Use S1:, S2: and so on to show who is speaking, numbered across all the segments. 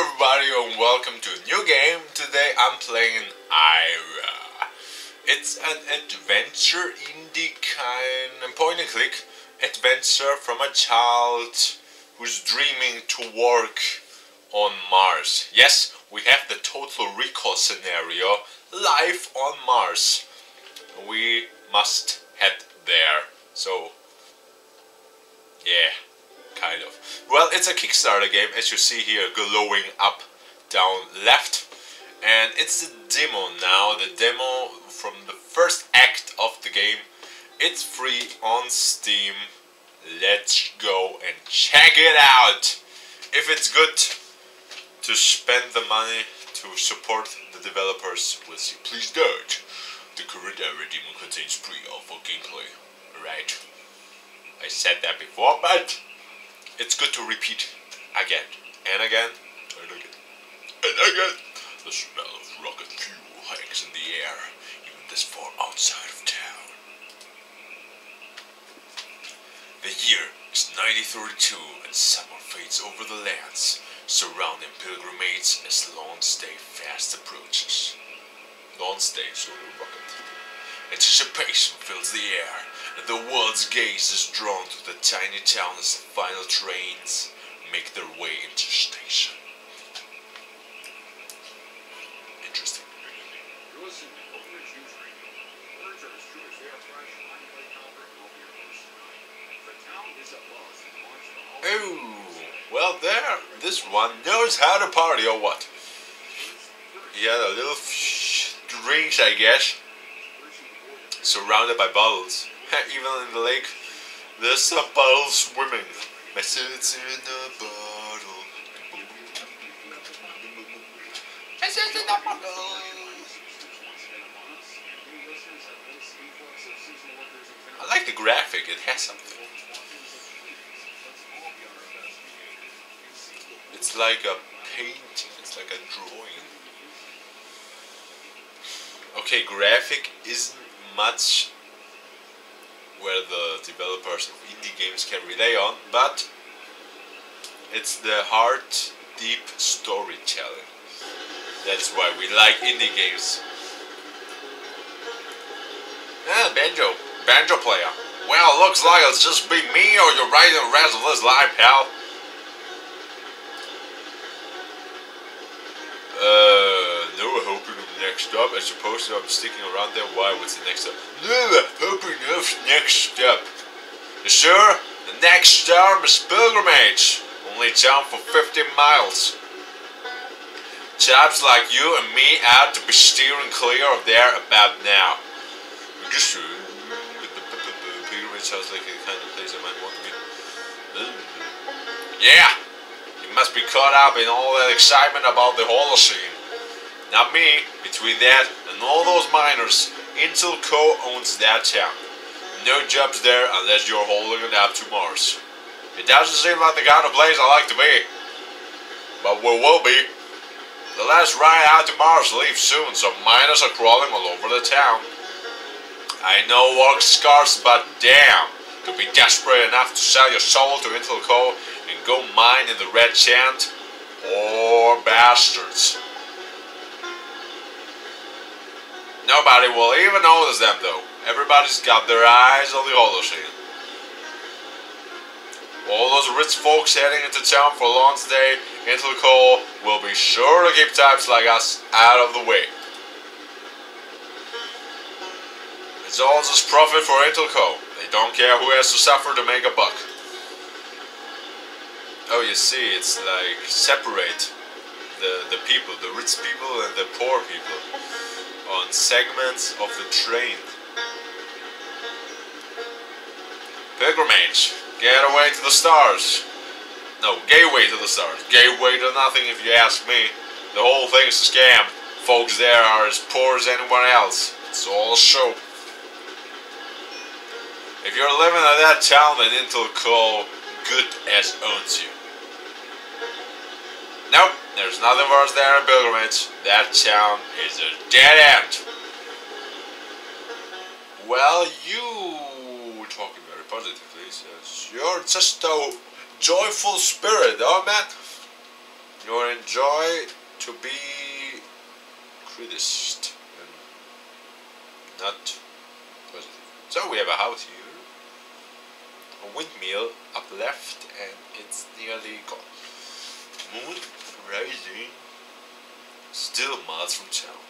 S1: everybody and welcome to a new game. Today I'm playing Ira. It's an adventure indie kind and point and click adventure from a child who's dreaming to work on Mars. Yes, we have the Total Recall scenario, live on Mars. We must head there. So, yeah. Kind of. Well, it's a Kickstarter game, as you see here, glowing up, down, left. And it's the demo now, the demo from the first act of the game. It's free on Steam. Let's go and check it out. If it's good to spend the money to support the developers, we'll see. Please don't. The current Ira demo contains pre-alpha gameplay. Right. I said that before, but it's good to repeat again and again and again and again. The smell of rocket fuel hangs in the air, even this far outside of town. The year is 1932 and summer fades over the lands, surrounding pilgrimages as Launch Day fast approaches. Launch Day is on the rocket. Anticipation fills the air, and the world's gaze is drawn to the tiny town as the final trains make their way into station. Interesting. Oh, well there, this one knows how to party or what? He had a little drinks, I guess. Surrounded by bottles. Even in the lake, there's some bottle swimming. Message in a bottle. Message in a bottle. I like the graphic, it has something. It's like a painting, it's like a drawing. Okay, graphic isn't much where the developers of indie games can rely on, but it's the heart deep storytelling. That's why we like indie games. Banjo player. Well, looks like it's just be me or you're writing the rest of this live, pal. No hoping of next stop. I suppose I'm sticking around there. Why? What's the next stop? No hoping of next stop. Sure, the next stop is pilgrimage. Only town for 15 miles. Chaps like you and me out to be steering clear of there about now. Pilgrimage sounds like the kind of place I might want to be. Yeah, you must be caught up in all that excitement about the Holocene. Not me. Between that and all those miners, Intel Co. owns that town. No jobs there unless you're holding it up to Mars. It doesn't seem like the kind of place I like to be. But we will be. The last ride out to Mars leaves soon, so miners are crawling all over the town. I know work's scarce, but damn, to be desperate enough to sell your soul to Intel Co. and go mine in the Red Chant? Poor bastards. Nobody will even notice them though. Everybody's got their eyes on the Holocene. All those rich folks heading into town for Launch Day, Intel Co. will be sure to keep types like us out of the way. It's all just profit for Intel Co. They don't care who has to suffer to make a buck. Oh, you see, it's like separate the people, the rich people and the poor people on segments of the train. Pilgrimage. Gateway to the stars. No, gateway to the stars. Gateway to nothing if you ask me. The whole thing's a scam. Folks there are as poor as anyone else. It's all a show. If you're living in that town, then Intel Co. good as owns you. Nope, there's nothing for us there in Pilgrimage. That town is a dead end. Well, you were talking very positively, says you're just a joyful spirit, oh man. You enjoy to be criticized and not positive. So we have a house here, a windmill up left, and it's nearly gone. Moon rising, still miles from town.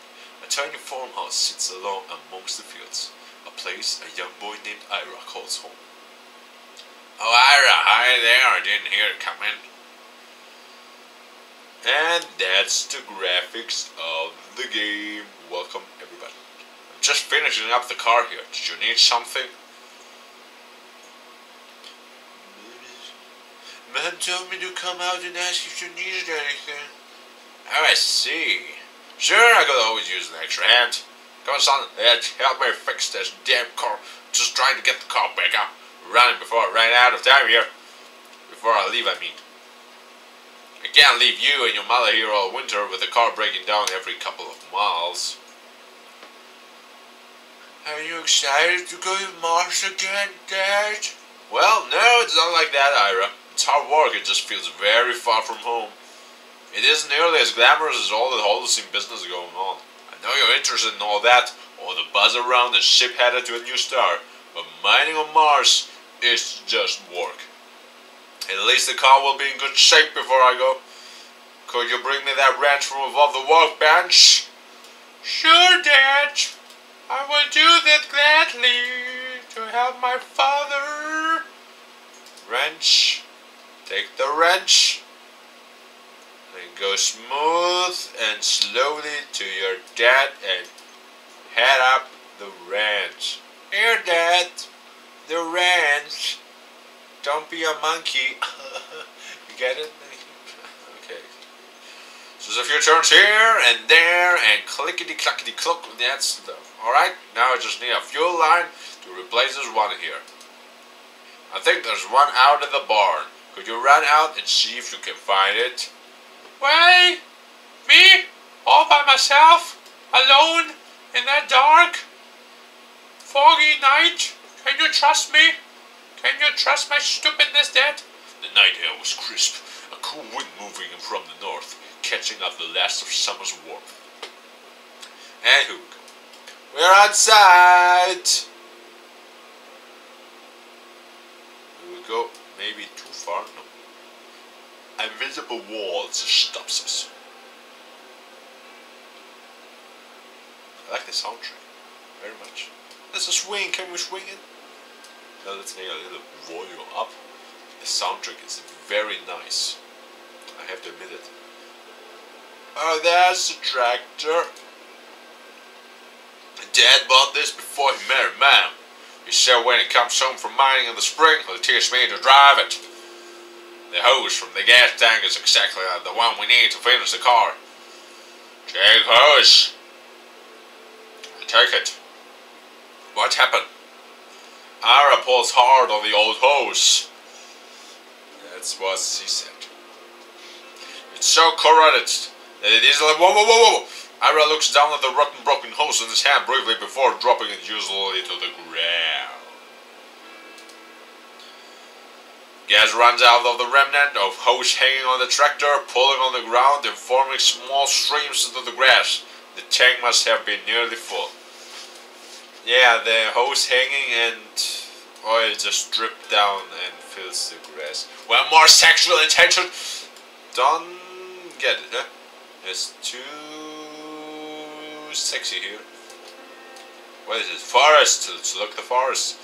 S1: A tiny farmhouse sits alone amongst the fields, a place a young boy named Ira calls home. Oh, Ira, hi there, I didn't hear it come in. And that's the graphics of the game. Welcome, everybody. I'm just finishing up the car here. Did you need something? Mom told me to come out and ask if you needed anything. Oh, I see. Sure, I could always use an extra hand. Come on, son, help me fix this damn car. Just trying to get the car back up running before I run out of time here. Before I leave, I mean. I can't leave you and your mother here all winter with the car breaking down every couple of miles. Are you excited to go to Mars again, Dad? Well, no, it's not like that, Ira. It's hard work, it just feels very far from home. It isn't nearly as glamorous as all the Holocene business going on. I know you're interested in all that, all the buzz around the ship headed to a new star, but mining on Mars is just work. At least the car will be in good shape before I go. Could you bring me that wrench from above the workbench? Sure, Dad. I will do that gladly to help my father. Wrench. Take the wrench. And go smooth and slowly to your dad and head up the wrench. Here, Dad. The wrench. Don't be a monkey. You get it? Okay. So there's a few turns here and there and clickety-clackety-cluck. That's stuff. Alright, now I just need a fuel line to replace this one here. I think there's one out in the barn. Could you run out and see if you can find it? Wait! Me? All by myself? Alone? In that dark? Foggy night? Can you trust me? Can you trust my stupidness, Dad? The night air was crisp, a cool wind moving in from the north, catching up the last of summer's warmth. And here we go. We're outside! Here we go. Maybe too far? No. Invisible wall stops us. I like the soundtrack very much. There's a swing. Can we swing it? Now let's make a little volume up. The soundtrack is very nice. I have to admit it. Oh, there's the tractor. Dad bought this before he married Mom. He said when he comes home from mining in the spring, he'll teach me to drive it. The hose from the gas tank is exactly the one we need to finish the car. Take hose. I take it. What happened? Ira pulls hard on the old hose. That's what she said. It's so corroded that it is like whoa, whoa, whoa, whoa. Ira looks down at the rotten broken hose in his hand briefly before dropping it usually to the ground. Gas runs out of the remnant of hose hanging on the tractor, pulling on the ground and forming small streams into the grass. The tank must have been nearly full. Yeah, the hose hanging and oil just dripped down and fills the grass. Well, more sexual intention? Don't get it, huh? It's too sexy here. What is it? Forest! Let's look at the forest.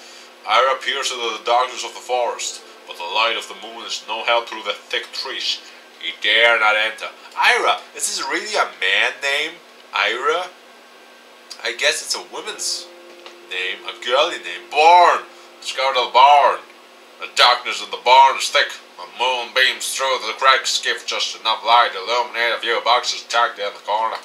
S1: Ira peers into the darkness of the forest, but the light of the moon is no help through the thick trees. He dare not enter. Ira! Is this really a man name? Ira? I guess it's a woman's name, a girly name. Barn! Let's go to the barn. The darkness of the barn is thick. The moon beams through the cracks, give just enough light to illuminate a few boxes tucked in the corner.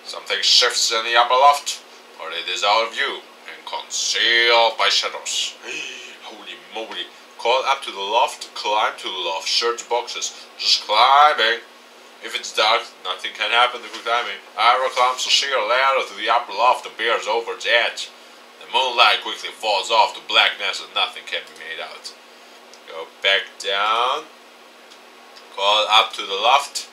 S1: Something shifts in the upper loft, or it is out of view and concealed by shadows. Holy moly. Crawl up to the loft, climb to the loft, search boxes. Just climbing. If it's dark, nothing can happen to climbing. Ira climbs a sheer ladder to the upper loft and peers over its edge. The moonlight quickly falls off to blackness and nothing can be made out. Go back down. Call up to the loft.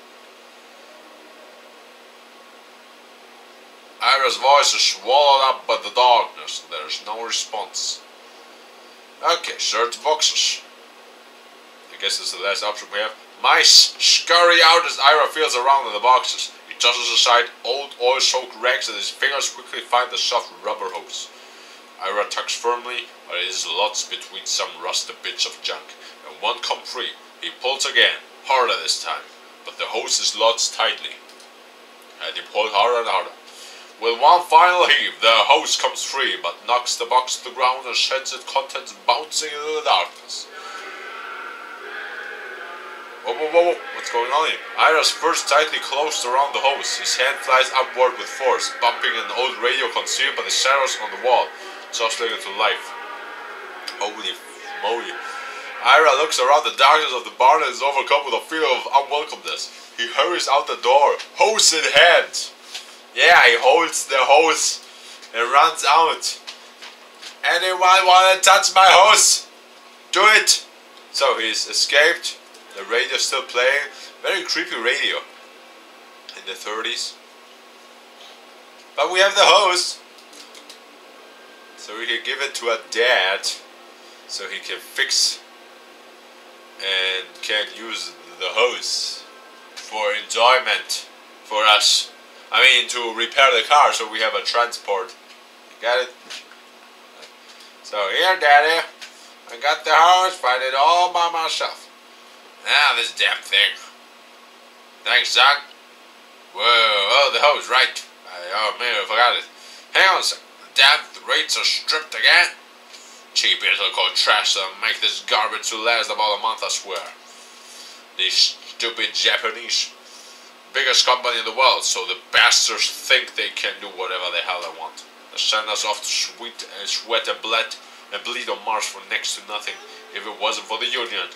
S1: Ira's voice is swallowed up by the darkness. There's no response. Okay, search boxes. I guess it's the last option we have. Mice scurry out as Ira feels around in the boxes. He tosses aside old oil-soaked rags and his fingers quickly find the soft rubber hose. Ira tugs firmly, but it is lost between some rusted bits of junk, and one comes free. He pulls again, harder this time, but the hose is lodged tightly. And he pulls harder and harder. With one final heave, the hose comes free, but knocks the box to the ground and sheds its contents bouncing into the darkness. Whoa, whoa, whoa, whoa, what's going on here? Ira's first tightly closed around the hose. His hand flies upward with force, bumping an old radio concealed by the shadows on the wall, jostling it to life. Holy moly. Ira looks around the darkness of the barn and is overcome with a feeling of unwelcomeness. He hurries out the door, hose in hand. Yeah, he holds the hose and runs out. Anyone wanna touch my hose? Do it! So he's escaped. The radio's still playing. Very creepy radio. In the 30s. But we have the hose. So we can give it to a dad. So he can fix and can use the hose for enjoyment for us. I mean, to repair the car so we have a transport. You got it? So here, Daddy. I got the hose. Find it all by myself. Now this damn thing. Thanks, son. Whoa, oh, the hose, right. Oh man, I forgot it. Hang on a second. The damn rates are stripped again. Cheap little cold trash that'll make this garbage to last about a month, I swear. These stupid Japanese. Biggest company in the world, so the bastards think they can do whatever the hell they want. They send us off to sweat and bleed on Mars for next to nothing, if it wasn't for the Union.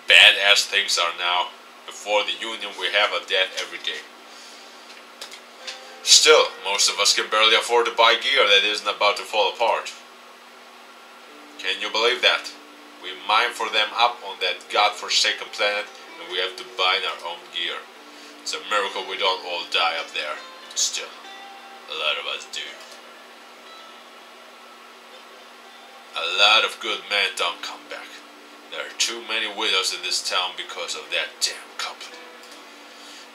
S1: Badass things are now. Before the Union, we have a death every day. Still, most of us can barely afford to buy gear that isn't about to fall apart. Can you believe that? We mine for them up on that godforsaken planet, and we have to buy our own gear. It's a miracle we don't all die up there. Still, a lot of us do. A lot of good men don't come back. There are too many widows in this town because of that damn company.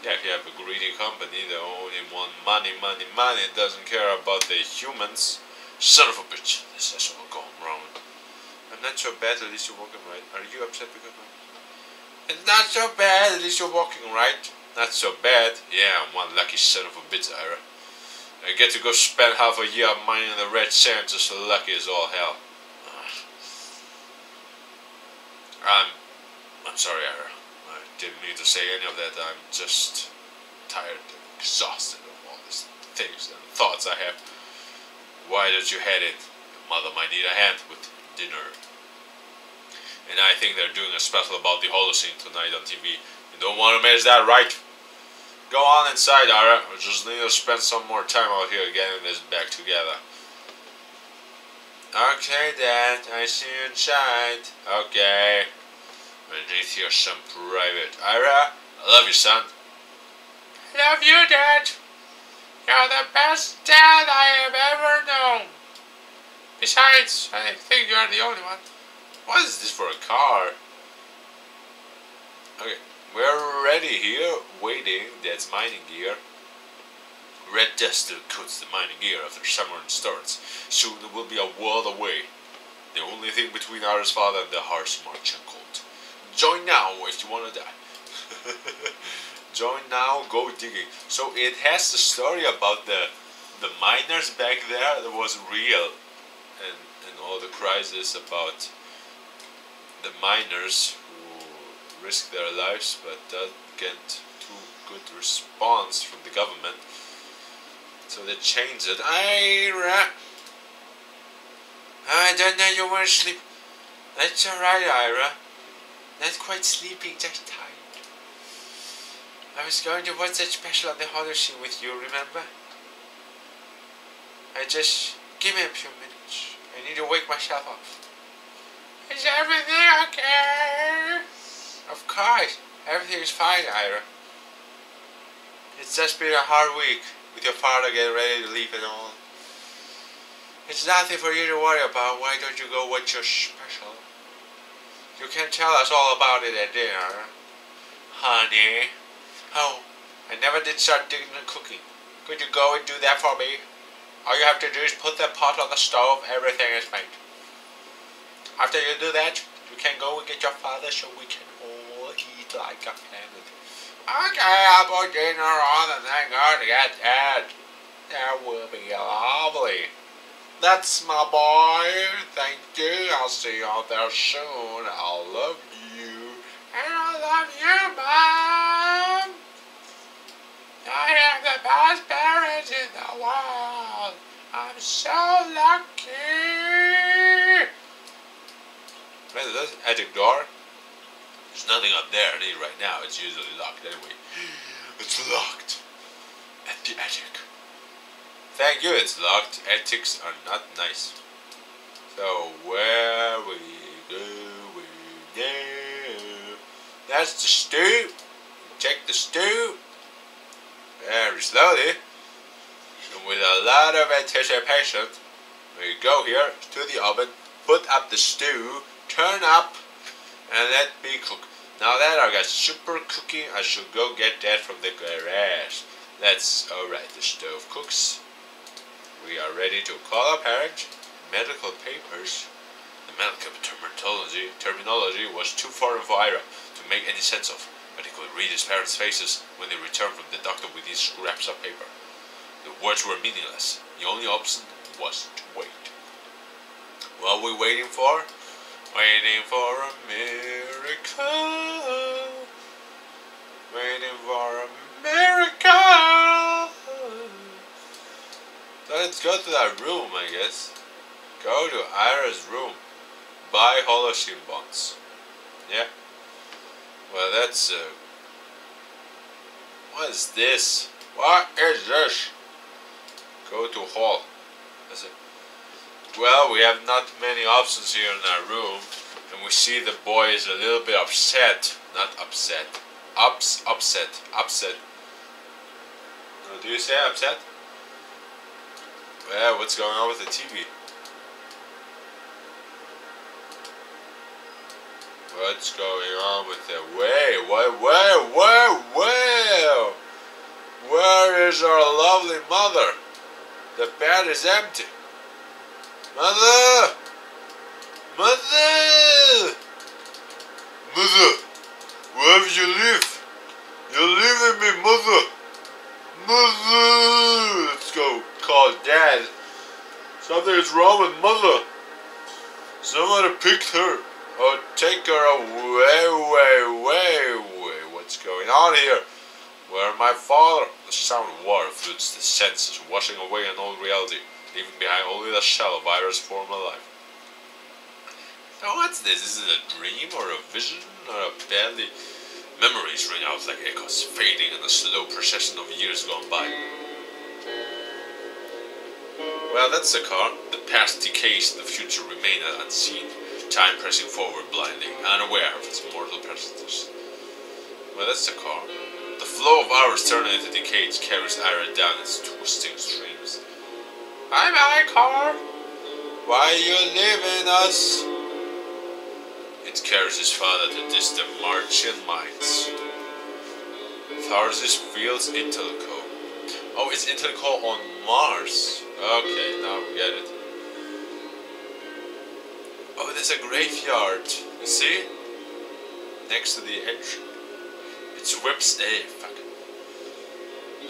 S1: Yeah, if you have a greedy company that only want money, money, money, and doesn't care about the humans, son of a bitch, this is all going wrong. I'm not so bad, at least you're walking right. Are you upset because of... It's not so bad, at least you're walking right. Not so bad. Yeah, I'm one lucky son of a bitch, Ira. I get to go spend half a year mining the red sand, just so lucky as all hell. I'm sorry, Ira. I didn't mean to say any of that. I'm just tired and exhausted of all these things and thoughts I have. Why don't you head in? Your mother might need a hand with dinner. And I think they're doing a special about the Holocene tonight on TV. You don't want to miss that, right? Go on inside, Ira. We just need to spend some more time out here getting this back together. Okay, Dad. I see you inside. Okay. Beneath here some private. Ira, I love you, son. I love you, Dad. You're the best dad I have ever known. Besides, I think you're the only one. What is this for a car? Okay, we're ready here, waiting. That's mining gear. Red dust still coats the mining gear after summer starts. Soon it will be a world away. The only thing between Ira's father and the harsh marching cold. Join now if you want to die. Join now, go digging. So it has the story about the miners back there that was real. And all the crisis about the miners who risk their lives but don't get too good response from the government. So they changed it. Ira! I don't know you want to sleep. That's alright, Ira. Not quite sleepy, just tired. I was going to watch that special on the Holocene with you, remember? Give me a few minutes. I need to wake myself up. Is everything okay? Of course. cry. Everything's fine, Ira. It's just been a hard week with your father getting ready to leave and all. It's nothing for you to worry about. Why don't you go watch your special? You can tell us all about it at dinner. Honey. Oh, I never did start digging and cooking. Could you go and do that for me? All you have to do is put the pot on the stove. Everything is made. After you do that, you can go and get your father so we can all eat like a family. Okay, I'll put dinner on and then go to get that. That will be lovely. That's my boy. Thank you. I'll see you out there soon. I love you. And I love you, Mom. I have the best parents in the world. I'm so lucky. Wait, is that attic door? There's nothing up there right now. It's usually locked anyway. It's locked at the attic. Thank you, it's locked. Attics are not nice. So where we go now? That's the stew. Check the stew. Very slowly. And with a lot of anticipation, we go here to the oven, put up the stew, turn up, and let me cook. Now that I got super cooking, I should go get that from the garage. That's alright, the stove cooks. We are ready to call our parent. Medical papers. The medical terminology was too foreign for Ira to make any sense of, but he could read his parents' faces when they returned from the doctor with these scraps of paper. The words were meaningless. The only option was to wait. What are we waiting for? Waiting for a miracle. Waiting for a miracle. So let's go to that room, I guess. Go to Ira's room. Buy holocene bonds. Yeah. Well, that's what is this? What is this? Go to hall. That's it. Well, we have not many options here in our room, and we see the boy is a little bit upset. Not upset. Upset. Do you say upset? Well, what's going on with the TV? What's going on with the Where is our lovely mother? The bed is empty. Mother! Mother! Mother! Where have you live? You're leaving me, mother! Mother! Let's go call Dad. Something is wrong with mother. Someone picked her. Or take her away. What's going on here? Where my father? The sound of water floods the senses, washing away an old reality, leaving behind only the shell of Ira's former life. So what's this? Is it a dream or a vision or a badly? Memories ring out like echoes, fading in a slow procession of years gone by. Well, that's the car. The past decays and the future remain unseen. Time pressing forward blindly, unaware of its mortal presence. Well, that's the car. The flow of hours turning into decades carries Ira down its twisting streams. Bye-bye, car. Why you leaving us? It carries his father to distant Martian mines. Tharsis Fields Intellico. Oh, it's Intellico on Mars. Okay, now we get it. Oh, there's a graveyard. You see? Next to the entrance. It's whips. Hey, fuck.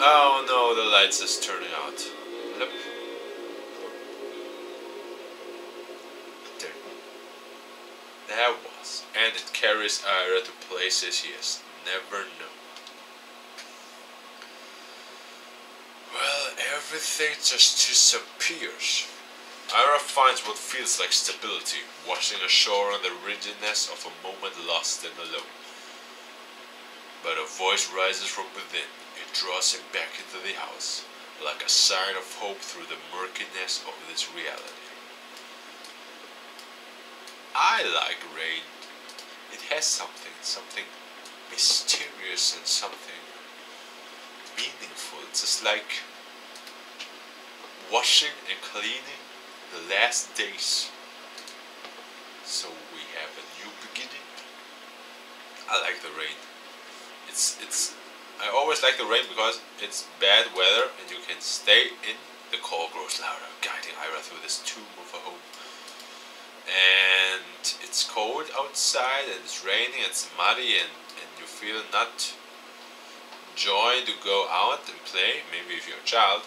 S1: Oh no, the lights is turning out. Look. There. There was. And it carries Ira to places he has never known. Well, everything just disappears. Ira finds what feels like stability, washing ashore on the rigidness of a moment lost and alone. But a voice rises from within. It draws him back into the house, like a sign of hope through the murkiness of this reality. I like rain. It has something mysterious and something meaningful. It's just like washing and cleaning the last days. So we have a new beginning. I like the rain. I always like the rain because it's bad weather and you can stay in. The call grows louder, guiding Ira through this tomb of a home. And it's cold outside and it's raining, it's muddy, and you feel not joy to go out and play, maybe if you're a child.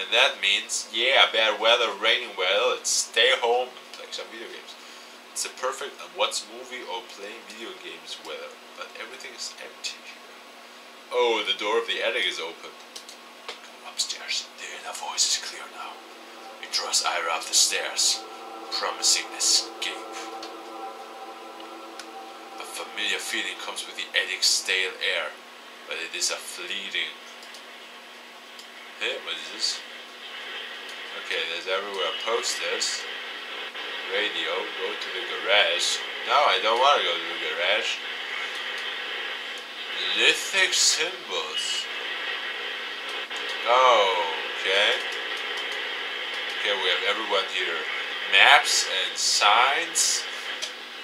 S1: And that means, yeah, bad weather, raining weather, let's stay home and play some video games. It's a perfect watch movie or playing video games weather, but everything is empty here. Oh, the door of the attic is open. Go upstairs. The inner voice is clear now. It draws Ira up the stairs, promising escape. A familiar feeling comes with the attic's stale air, but it is a fleeting. Hey, what is this? Okay, there's everywhere posters. Radio, go to the garage. No, I don't want to go to the garage. Lithic symbols. Oh, okay. Okay, we have everyone here. Maps and signs.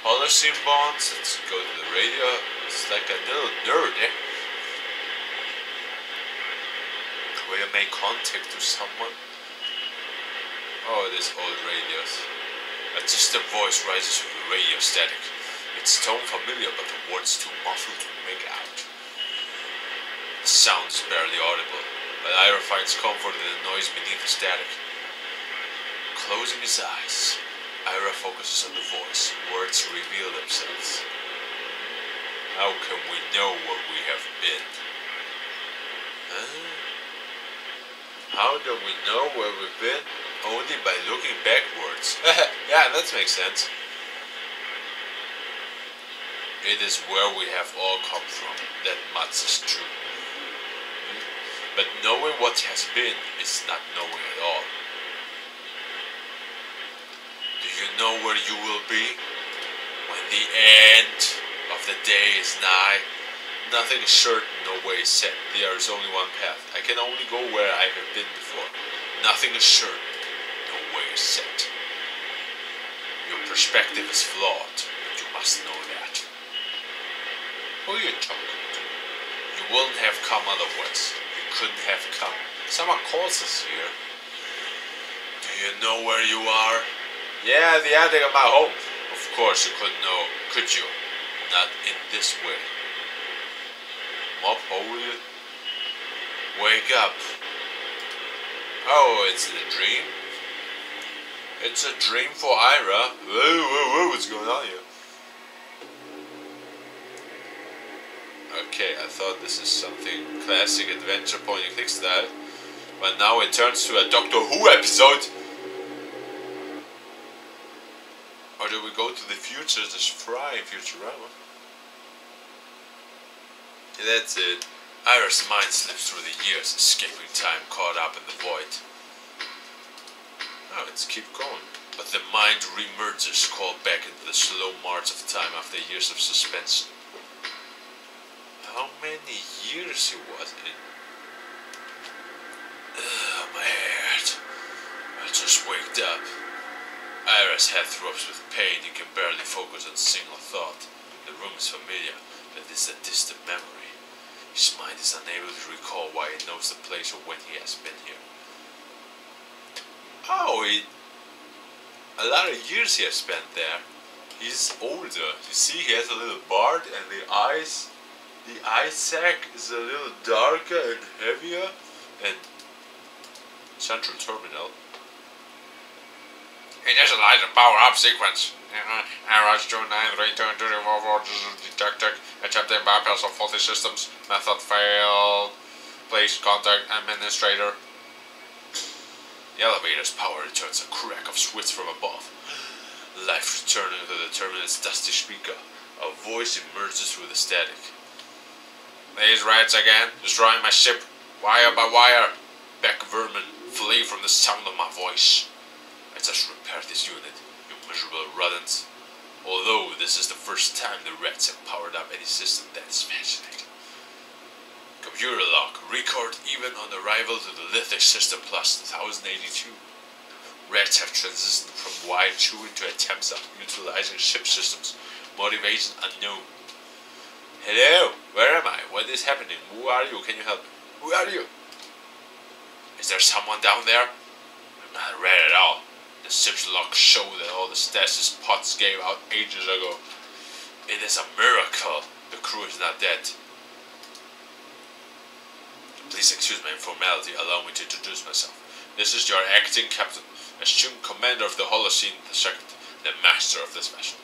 S1: Holocene bonds. Let's go to the radio. It's like a little nerd, eh? Will you make contact to someone? Oh, these old radios. A distant voice rises from the radio static. Its tone familiar, but the words too muffled to make out. The sound is barely audible, but Ira finds comfort in the noise beneath the static. Closing his eyes, Ira focuses on the voice. Words reveal themselves. How can we know where we have been? How do we know where we've been? Only by looking backwards. Yeah, that makes sense. It is where we have all come from. That much is true. But knowing what has been is not knowing at all. Do you know where you will be? When the end of the day is nigh, nothing is certain, no way is set. There is only one path. I can only go where I have been before. Nothing is certain, no way is set. Your perspective is flawed, but you must know that. Who are you talking to? You wouldn't have come otherwise. You couldn't have come. Someone calls us here. Do you know where you are? Yeah, the attic of my home. Of course you couldn't know, could you? Not in this way. Mop hole. Wake up. Oh, it's a dream? It's a dream for Ira. Whoa, what's going on here? Okay, I thought this is something classic adventure point and click style. But now it turns to a Doctor Who episode. Or do we go to the future, just fry in Futurama? That's it. Ira's mind slips through the years, escaping time caught up in the void. Oh, let's keep going. But the mind remerges, called back into the slow march of time after years of suspension. How many years he was in? My head. I just waked up. Ira's head throbs with pain. He can barely focus on a single thought. The room is familiar, but it's a distant memory. His mind is unable to recall why he knows the place or when he has been here. Oh, a lot of years he has spent there. He's older. You see, he has a little beard, and the eye sac is a little darker and heavier. And central terminal. It is a light and power-up sequence. Arrows 2-9, return to the Volvo detected. Attempt to bypass of faulty systems. Method failed. Please contact administrator. The elevator's power returns a crack of switch from above. Life returning to the terminal's dusty speaker. A voice emerges through the static. These rats again, destroying my ship, wire by wire. Back vermin, flee from the sound of my voice. I just repaired this unit, you miserable rodents. Although this is the first time the Reds have powered up any system that is fascinating. Computer log. Record even on arrival to the lithic system plus 1082. Reds have transitioned from wide chewing to attempts at utilizing ship systems. Motivation unknown. Hello, where am I? What is happening? Who are you? Can you help me? Who are you? Is there someone down there? I'm not red at all. The ship's log show that all the stasis pods gave out ages ago. It is a miracle the crew is not dead. Please excuse my informality, allow me to introduce myself. This is your acting captain, assumed commander of the Holocene II, the master of this vessel.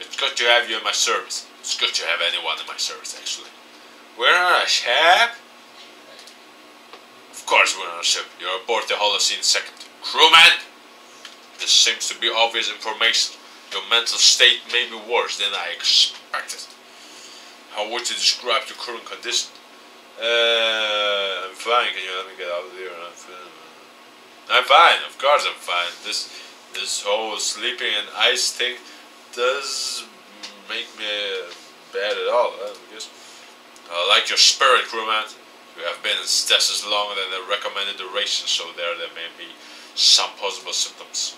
S1: It's good to have you in my service. It's good to have anyone in my service, actually. We're on a ship? Of course we're on a ship. You're aboard the Holocene II. Crewman! This seems to be obvious information. Your mental state may be worse than I expected. How would you describe your current condition? I'm fine. Can you let me get out of here? I'm fine. Of course I'm fine. This whole sleeping and ice thing does make me bad at all, I guess. I like your spirit, crewman. You have been in stasis longer than the recommended duration, so there may be some possible symptoms.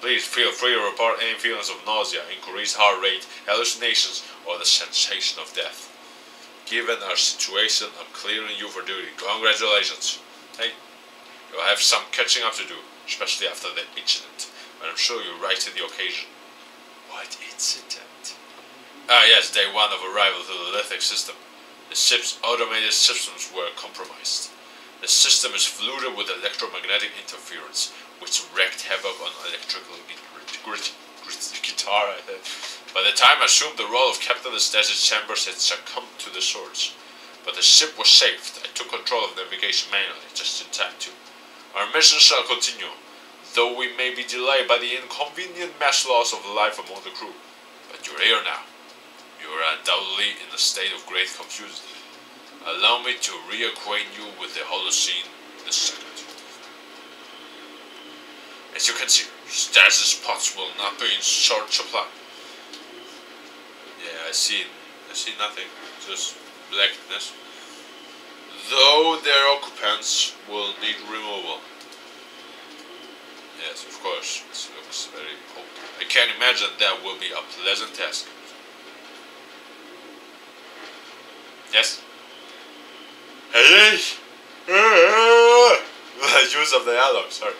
S1: Please feel free to report any feelings of nausea, increased heart rate, hallucinations, or the sensation of death. Given our situation, I'm clearing you for duty. Congratulations. Hey, you'll have some catching up to do, especially after the incident, but I'm sure you'll rise to the occasion. What incident? Yes, day one of arrival to the lithic system. The ship's automated systems were compromised. The system is flooded with electromagnetic interference, which wreaked havoc on electrical guitar. By the time I assumed the role of captain, the stasis chambers had succumbed to the surge. But the ship was saved. I took control of navigation manually, just in time too. Our mission shall continue, though we may be delayed by the inconvenient mass loss of life among the crew. But you're here now. You are undoubtedly in a state of great confusion. Allow me to reacquaint you with the Holocene II. As you can see, stasis pods will not be in short supply. Yeah, I see nothing, just blackness. Though their occupants will need removal. Yes, of course, it looks very old. I can't imagine that will be a pleasant task. Yes? Hey! Use of the dialogue, sorry.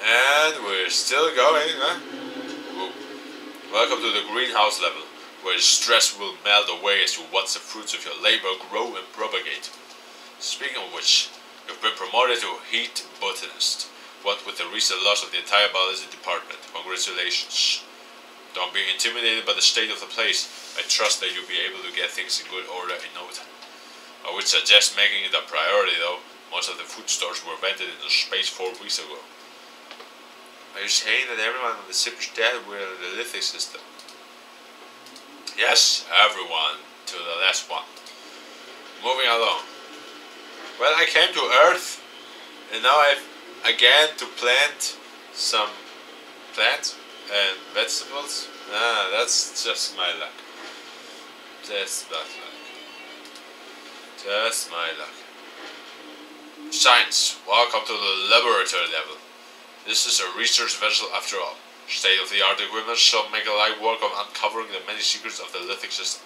S1: And we're still going, huh? Whoa. Welcome to the greenhouse level, where stress will melt away as you watch the fruits of your labor grow and propagate. Speaking of which, you've been promoted to heat botanist, what with the recent loss of the entire biology department. Congratulations. Don't be intimidated by the state of the place. I trust that you'll be able to get things in good order in no time. I would suggest making it a priority though. Most of the food stores were vented into space 4 weeks ago. Are you saying that everyone on the ship is dead with the lithic system? Yes, everyone, to the last one. Moving along. Well, I came to Earth, and now I've again to plant some plants and vegetables. That's just my luck. Just my luck. Just my luck. Science, welcome to the laboratory level. This is a research vessel after all. State-of-the-art equipment shall make a light work of uncovering the many secrets of the lithic system.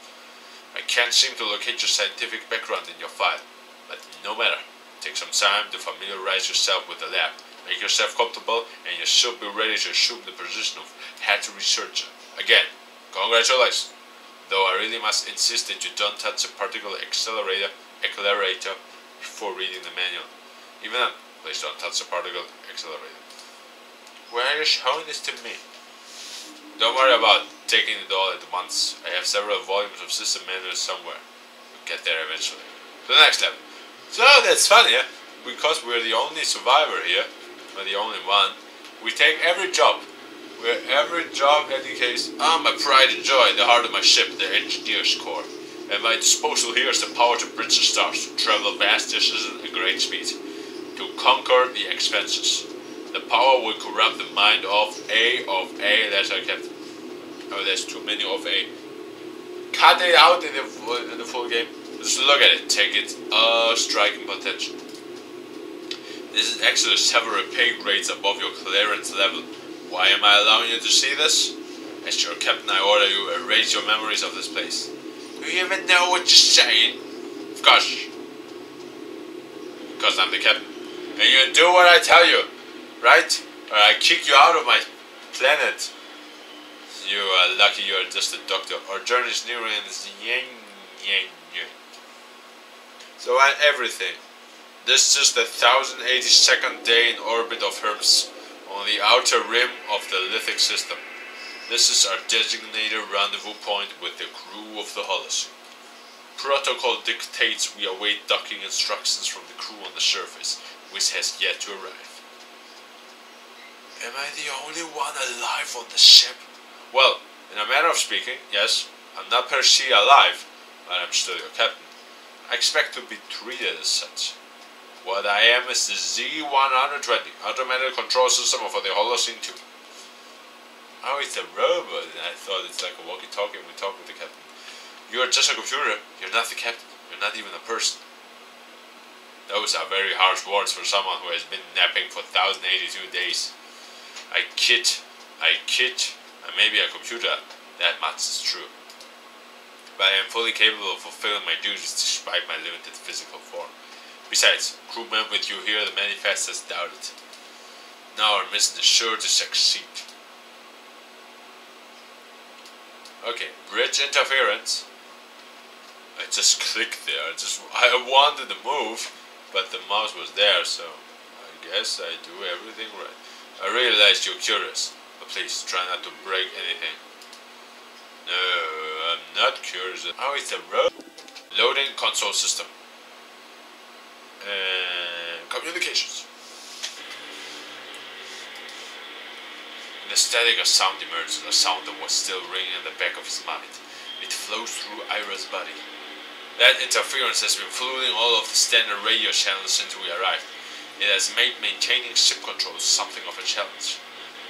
S1: I can't seem to locate your scientific background in your file, but no matter. Take some time to familiarize yourself with the lab. Make yourself comfortable, and you should be ready to assume the position of head researcher. Again, congratulations. Though I really must insist that you don't touch a particle accelerator before reading the manual. Even then, please don't touch the particle accelerator. Why are you showing this to me? Don't worry about taking it all at once. I have several volumes of system manuals somewhere. We'll get there eventually. To the next level. So that's funny, yeah? Because we're the only survivor here, we're the only one, we take every job. We're every job indicates, my pride and joy, the heart of my ship, the engineer's core. At my disposal here is the power to bridge the stars, to travel vast distances at great speed, to conquer the expanses. The power will corrupt the mind of A, that's our captain. Oh, there's too many of A. Cut it out in the full game. Just look at it, take it. Striking potential. This is actually several pay grades above your clearance level. Why am I allowing you to see this? As your captain, I order you erase your memories of this place. Do you even know what you're saying? Of course. Because I'm the captain. And you do what I tell you, right? Or I kick you out of my planet. You are lucky you are just a doctor. Our journey is nearing this So and everything. This is the 1082nd day in orbit of Hermes, on the outer rim of the lithic system. This is our designated rendezvous point with the crew of the Holocene. Protocol dictates we await docking instructions from the crew on the surface, which has yet to arrive. Am I the only one alive on the ship? Well, in a manner of speaking, yes. I'm not per se alive, but I'm still your captain. I expect to be treated as such. What I am is the Z-120, automated control system for the Holocene 2. Oh, it's a robot. I thought it's like a walkie-talkie and we talk with the captain. You're just a computer. You're not the captain. You're not even a person. Those are very harsh words for someone who has been napping for 1082 days. I kid. I may be a computer. That much is true. But I am fully capable of fulfilling my duties despite my limited physical form. Besides, crewmen with you here, the manifest has doubted. Now our mission is sure to succeed. Okay, bridge interference. I just clicked there. I wanted to move, but the mouse was there, so I guess I do everything right. I realize you're curious, but please try not to break anything. No, I'm not curious. Oh, it's a road. Loading console system. And communications. In the static, a sound emerges, a sound that was still ringing in the back of his mind. It flows through Ira's body. That interference has been flooding all of the standard radio channels since we arrived. It has made maintaining ship control something of a challenge.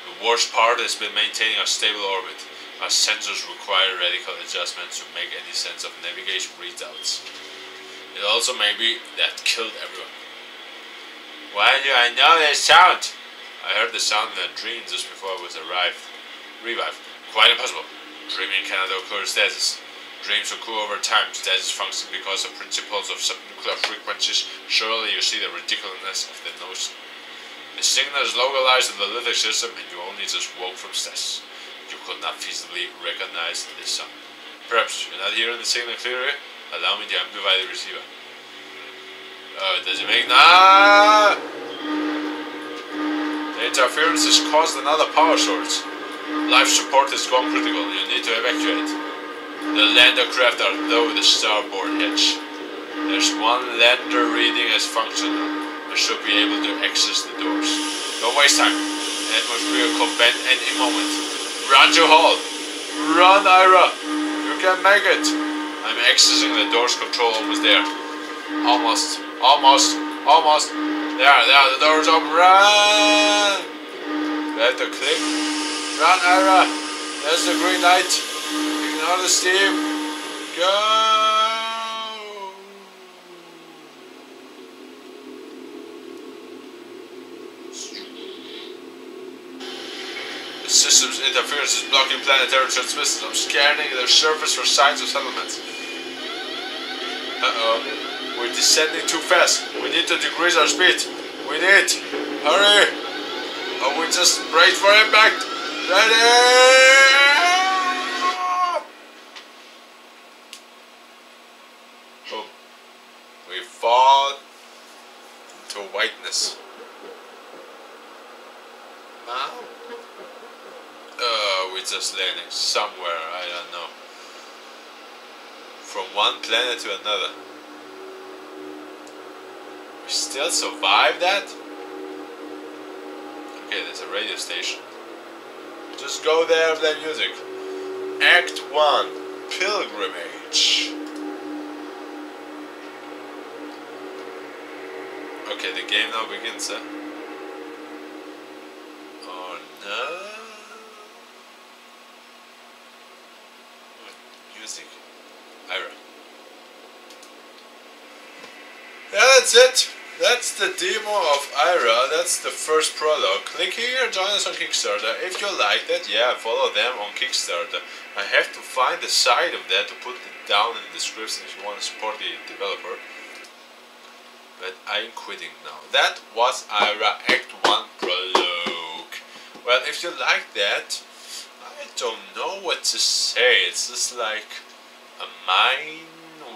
S1: The worst part has been maintaining a stable orbit. Our sensors require radical adjustments to make any sense of navigation readouts. It also may be that killed everyone. Why do I know that sound? I heard the sound in a dream just before I was revived. Quite impossible. Dreaming cannot occur stasis. Dreams occur over time. Stasis functions because of principles of subnuclear frequencies. Surely you see the ridiculousness of the notion. The signal is localized in the lithic system and you only just woke from stasis. You could not feasibly recognize this sound. Perhaps you're not hearing the signal clearly? Allow me to amplify the receiver. Oh, does it make... Ah! The interference has caused another power source. Life support has gone critical. You need to evacuate. The lander craft are below the starboard hatch. There's one lander reading as functional. I should be able to access the doors. Don't waste time. Atmosphere could bend any moment. Run to hold. Run, Ira. You can make it. I'm accessing the door's control almost there. Almost. There, the door's open. Run! Do I have to click? Run, Ira! There's the green light. Ignore the steam. Go! The system's interference is blocking planetary transmissions. I'm scanning the surface for signs of settlements. Uh-oh. We're descending too fast. We need to decrease our speed. We need. Hurry! Oh, we just brake for impact. Ready! Boom. We fall into whiteness. Now? We're just landing somewhere, I don't know. From one planet to another. We still survived that? Okay, there's a radio station. Just go there and play music. Act 1. Pilgrimage. Okay, the game now begins, huh? music. Ira. Yeah, that's it. That's the demo of Ira. That's the first prologue. Click here, join us on Kickstarter. If you like that, yeah, follow them on Kickstarter. I have to find the site of that to put it down in the description if you want to support the developer. But I'm quitting now. That was Ira Act 1 Prologue. Well, if you like that, I don't know what to say. It's just like a mine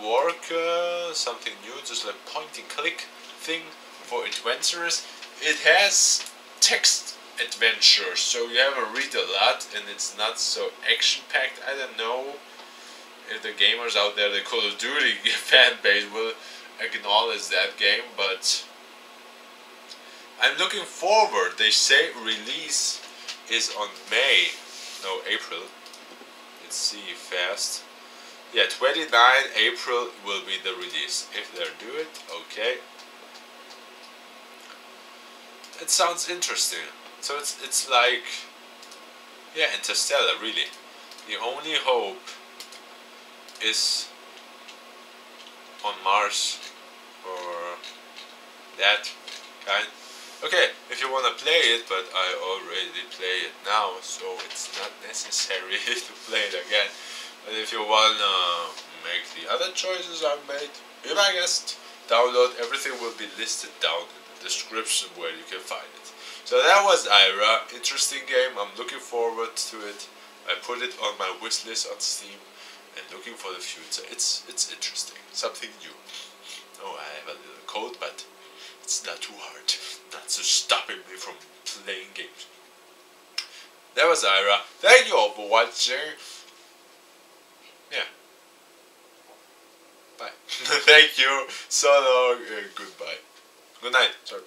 S1: worker, something new, just like point and click thing for adventurers. It has text adventure, so you have to read a lot and it's not so action packed. I don't know if the gamers out there, the Call of Duty fan base, will acknowledge that game, but I'm looking forward. They say release is on April. Let's see fast. Yeah, 29 April will be the release. If they do it, okay. It sounds interesting. So it's like, yeah, Interstellar, really. The only hope is on Mars or that kind. Okay, if you wanna play it, but I already play it now, so it's not necessary to play it again. But if you wanna make the other choices I made, be my guest. Download, everything will be listed down in the description where you can find it. So that was Ira. Interesting game. I'm looking forward to it. I put it on my wish list on Steam and looking for the future. It's interesting. Something new. Oh, I have a little cold, but it's not too hard. Not so stopping me from playing games. That was Ira. Thank you all for watching. Yeah. Bye. Thank you. So long and goodbye. Good night. Sorry.